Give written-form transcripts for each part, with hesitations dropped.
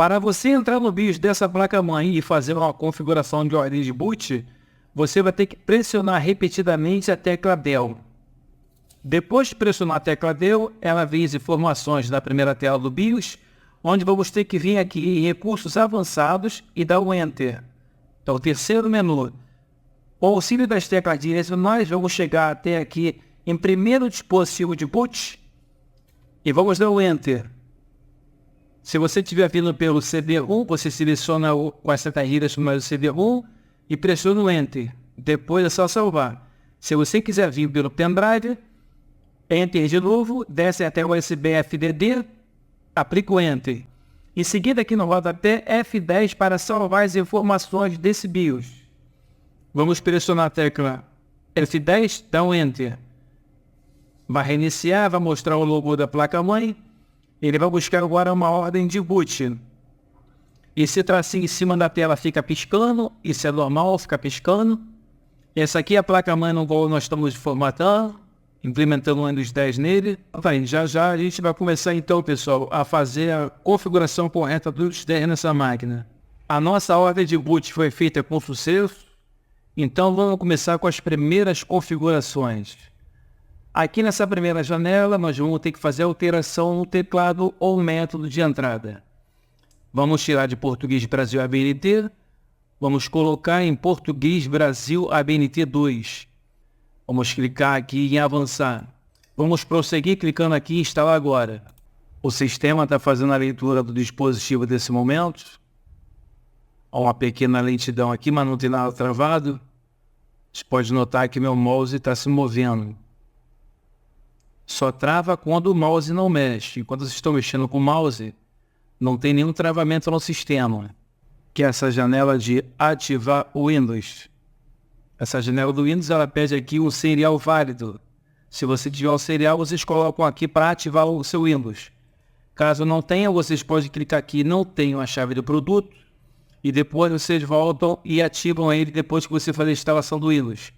Para você entrar no BIOS dessa placa-mãe e fazer uma configuração de ordem de boot, você vai ter que pressionar repetidamente a tecla Del. Depois de pressionar a tecla Del, ela vem as informações da primeira tela do BIOS, onde vamos ter que vir aqui em recursos avançados e dar um Enter. Então, o terceiro menu. Com o auxílio das teclas direcionais, vamos chegar até aqui em primeiro dispositivo de boot e vamos dar um Enter. Se você estiver vindo pelo CD-ROM, você seleciona com as setas direcionais do CD-ROM e pressiona o Enter. Depois é só salvar. Se você quiser vir pelo pendrive, Enter de novo, desce até o USB FDD, aplica o Enter. Em seguida aqui no rodapé, F10 para salvar as informações desse BIOS. Vamos pressionar a tecla F10, dá um Enter. Vai reiniciar, vai mostrar o logo da placa-mãe. Ele vai buscar agora uma ordem de boot. Esse tracinho em cima da tela fica piscando, isso é normal, fica piscando. Essa aqui é a placa-mãe no qual nós estamos formatando, implementando o Windows 10 nele. Já a gente vai começar então, pessoal, a fazer a configuração correta do Windows 10 nessa máquina. A nossa ordem de boot foi feita com sucesso, então vamos começar com as primeiras configurações. Aqui nessa primeira janela, nós vamos ter que fazer alteração no teclado ou método de entrada. Vamos tirar de Português Brasil ABNT, vamos colocar em Português Brasil ABNT 2. Vamos clicar aqui em avançar. Vamos prosseguir clicando aqui em instalar agora. O sistema está fazendo a leitura do dispositivo desse momento. Há uma pequena lentidão aqui, mas não tem nada travado. Você pode notar que meu mouse está se movendo. Só trava quando o mouse não mexe. Enquanto vocês estão mexendo com o mouse, não tem nenhum travamento no sistema. Que é essa janela de ativar o Windows. Essa janela do Windows, ela pede aqui um serial válido. Se você tiver o serial, vocês colocam aqui para ativar o seu Windows. Caso não tenha, vocês podem clicar aqui, não tenho a chave do produto, e depois vocês voltam e ativam ele depois que você fazer a instalação do Windows.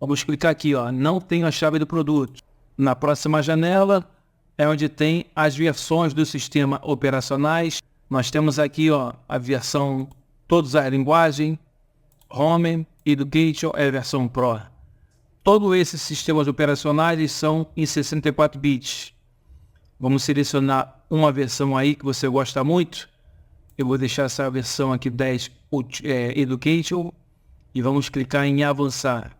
Vamos clicar aqui, ó, não tenho a chave do produto. Na próxima janela é onde tem as versões do sistema operacionais. Nós temos aqui, ó, a versão todas as linguagens, Home, Education é a versão Pro. Todos esses sistemas operacionais são em 64 bits. Vamos selecionar uma versão aí que você gosta muito. Eu vou deixar essa versão aqui 10 Education e vamos clicar em avançar.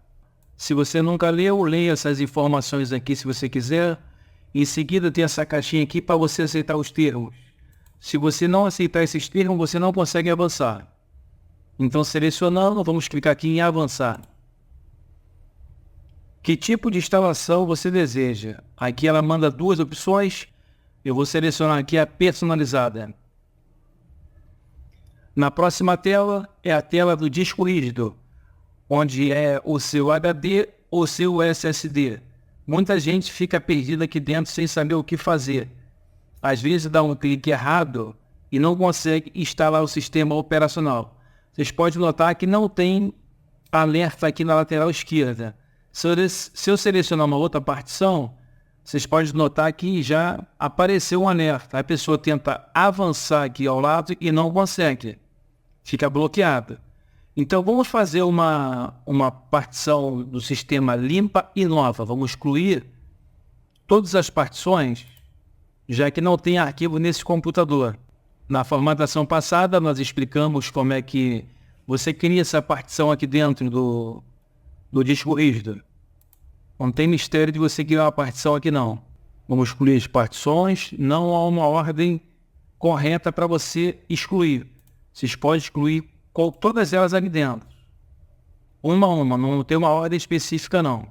Se você nunca leu, leia essas informações aqui se você quiser. Em seguida tem essa caixinha aqui para você aceitar os termos. Se você não aceitar esses termos, você não consegue avançar. Então, selecionando, vamos clicar aqui em avançar. Que tipo de instalação você deseja? Aqui ela manda duas opções. Eu vou selecionar aqui a personalizada. Na próxima tela é a tela do disco rígido, onde é o seu HD ou seu SSD. Muita gente fica perdida aqui dentro sem saber o que fazer. Às vezes dá um clique errado e não consegue instalar o sistema operacional. Vocês podem notar que não tem alerta aqui na lateral esquerda. Se eu selecionar uma outra partição, vocês podem notar que já apareceu um alerta. A pessoa tenta avançar aqui ao lado e não consegue. Fica bloqueada. Então vamos fazer uma partição do sistema limpa e nova. Vamos excluir todas as partições, já que não tem arquivo nesse computador. Na formatação passada nós explicamos como é que você cria essa partição aqui dentro do disco rígido. Não tem mistério de você criar uma partição aqui não. Vamos excluir as partições, não há uma ordem correta para você excluir. Vocês podem excluir com todas elas aqui dentro. Uma a uma, não tem uma ordem específica não.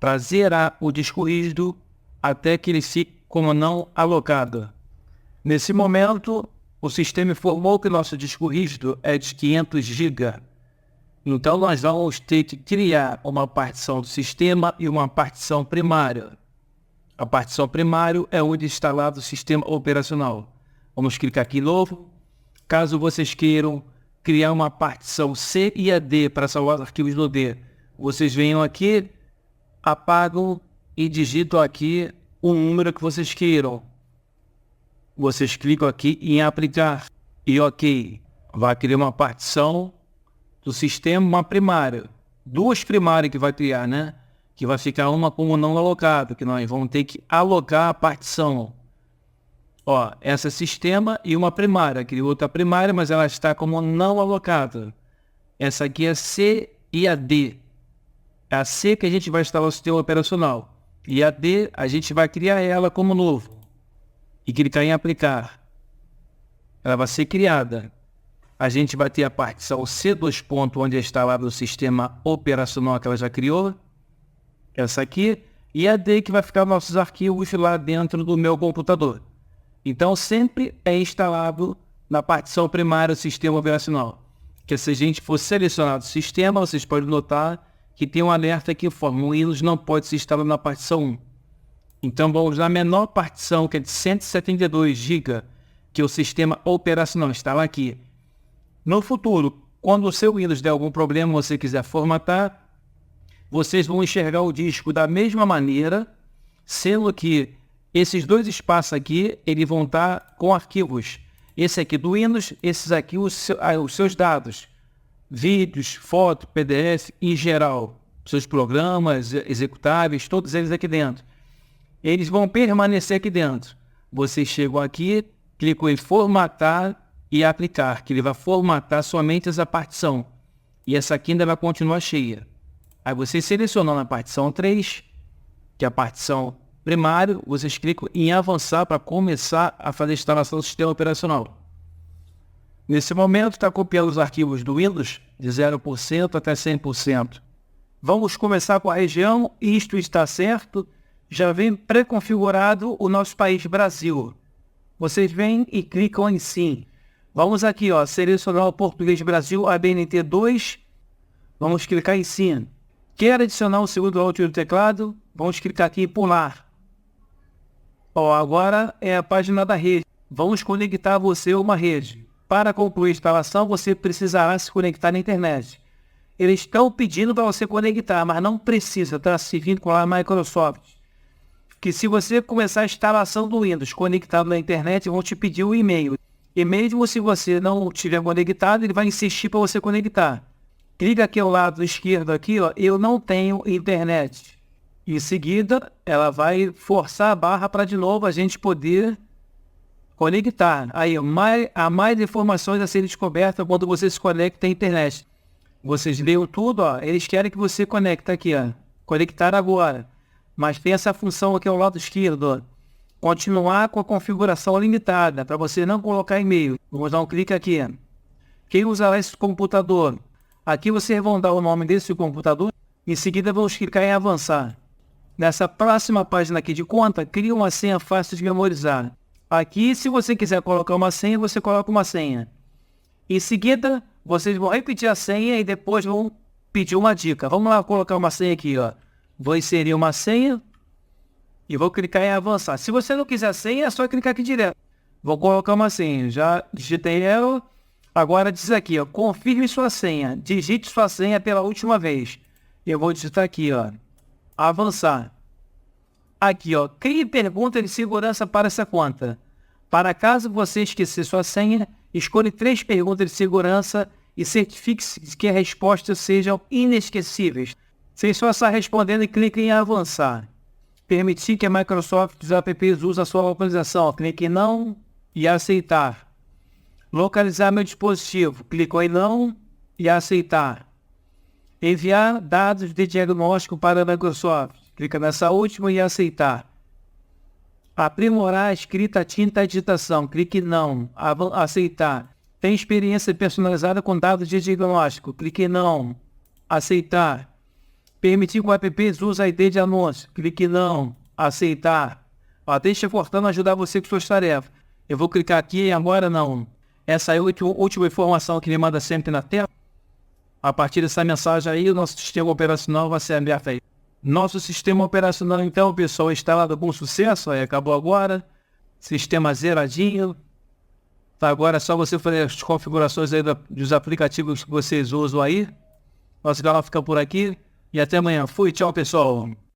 Para zerar o disco rígido até que ele fique como não alocado. Nesse momento, o sistema informou que nosso disco rígido é de 500 GB. Então nós vamos ter que criar uma partição do sistema e uma partição primária. A partição primária é onde é instalado o sistema operacional. Vamos clicar aqui em novo. Caso vocês queiram criar uma partição C e AD para salvar os arquivos no D, vocês venham aqui, apagam e digitam aqui o número que vocês queiram. vocês clicam aqui em aplicar e ok. Vai criar uma partição do sistema, uma primária. Duas primárias que vai criar, né? Que vai ficar uma como não alocado, que nós vamos ter que alocar a partição. Ó, essa é sistema e uma primária. Criou outra primária, mas ela está como não alocada. Essa aqui é C e a D. É a C que a gente vai instalar o sistema operacional. E a D, a gente vai criar ela como novo. E clicar em aplicar. Ela vai ser criada. A gente vai ter a partição C2 ponto, onde está lá no sistema operacional que ela já criou. Essa aqui. E a D que vai ficar nossos arquivos lá dentro do meu computador. Então sempre é instalado na partição primária o sistema operacional. Que se a gente for selecionar o sistema, vocês podem notar que tem um alerta que informa o Windows não pode ser instalado na partição 1. Então vamos na menor partição, que é de 172 GB, que o sistema operacional está lá aqui. No futuro, quando o seu Windows der algum problema, você quiser formatar, vocês vão enxergar o disco da mesma maneira, sendo que esses dois espaços aqui, eles vão estar com arquivos. Esse aqui do Windows, esses aqui os seus dados. Vídeos, foto, PDF, em geral. Seus programas, executáveis, todos eles aqui dentro. Eles vão permanecer aqui dentro. Vocês chegam aqui, clicam em formatar e aplicar, que ele vai formatar somente essa partição. E essa aqui ainda vai continuar cheia. Aí vocês selecionam na partição 3, que é a partição primária, vocês clicam em avançar para começar a fazer a instalação do sistema operacional. Nesse momento está copiando os arquivos do Windows de 0% até 100%. Vamos começar com a região, isto está certo, já vem pré-configurado o nosso país Brasil. Vocês vêm e clicam em sim. Vamos aqui, ó, selecionar o português Brasil, ABNT 2, vamos clicar em sim. Quer adicionar o segundo áudio do teclado? Vamos clicar aqui em pular. Ó, agora é a página da rede. Vamos conectar você a uma rede. Para concluir a instalação, você precisará se conectar na internet. Eles estão pedindo para você conectar, mas não precisa, está se vincular a Microsoft. Que se você começar a instalação do Windows conectado na internet, vão te pedir o e-mail. E mesmo se você não estiver conectado, ele vai insistir para você conectar. Clica aqui ao lado esquerdo aqui, ó, eu não tenho internet. Em seguida, ela vai forçar a barra para de novo a gente poder conectar. Aí, há mais informações a serem descobertas quando você se conecta à internet. Vocês leram tudo, ó, eles querem que você conecte aqui, ó, conectar agora. Mas tem essa função aqui ao lado esquerdo, ó, continuar com a configuração limitada, para você não colocar e-mail. Vamos dar um clique aqui. Quem usará esse computador? Aqui vocês vão dar o nome desse computador. Em seguida vamos clicar em avançar. Nessa próxima página aqui de conta, cria uma senha fácil de memorizar. Aqui, se você quiser colocar uma senha, você coloca uma senha. Em seguida, vocês vão repetir a senha e depois vão pedir uma dica. Vamos lá colocar uma senha aqui, ó. Vou inserir uma senha e vou clicar em avançar. Se você não quiser senha, é só clicar aqui direto. Vou colocar uma senha. Já digitei ela. Agora diz aqui, ó, confirme sua senha. Digite sua senha pela última vez. Eu vou digitar aqui, ó, avançar. Aqui, ó, crie pergunta de segurança para essa conta. Para caso você esquecer sua senha, escolha 3 perguntas de segurança e certifique-se de que as respostas sejam inesquecíveis. Vocês só está respondendo e clique em avançar. Permitir que a Microsoft e os apps usem a sua localização. Clique em não e aceitar. Localizar meu dispositivo. Clico em não e aceitar. Enviar dados de diagnóstico para a Microsoft. Clica nessa última e aceitar. Aprimorar a escrita, tinta e digitação. Clique em não. Aceitar. Tem experiência personalizada com dados de diagnóstico. Clique em não. Aceitar. Permitir que o app use a ID de anúncio. Clique em não. Aceitar. Ó, deixa Cortana ajudar você com suas tarefas. Eu vou clicar aqui e agora não. Essa é a última informação que ele manda sempre na tela. A partir dessa mensagem aí, o nosso sistema operacional vai ser aberto aí. Nosso sistema operacional, então, pessoal, instalado com sucesso. Aí acabou agora. Sistema zeradinho. Tá, agora é só você fazer as configurações aí dos aplicativos que vocês usam aí. Nosso canal fica por aqui. E até amanhã. Fui, tchau, pessoal.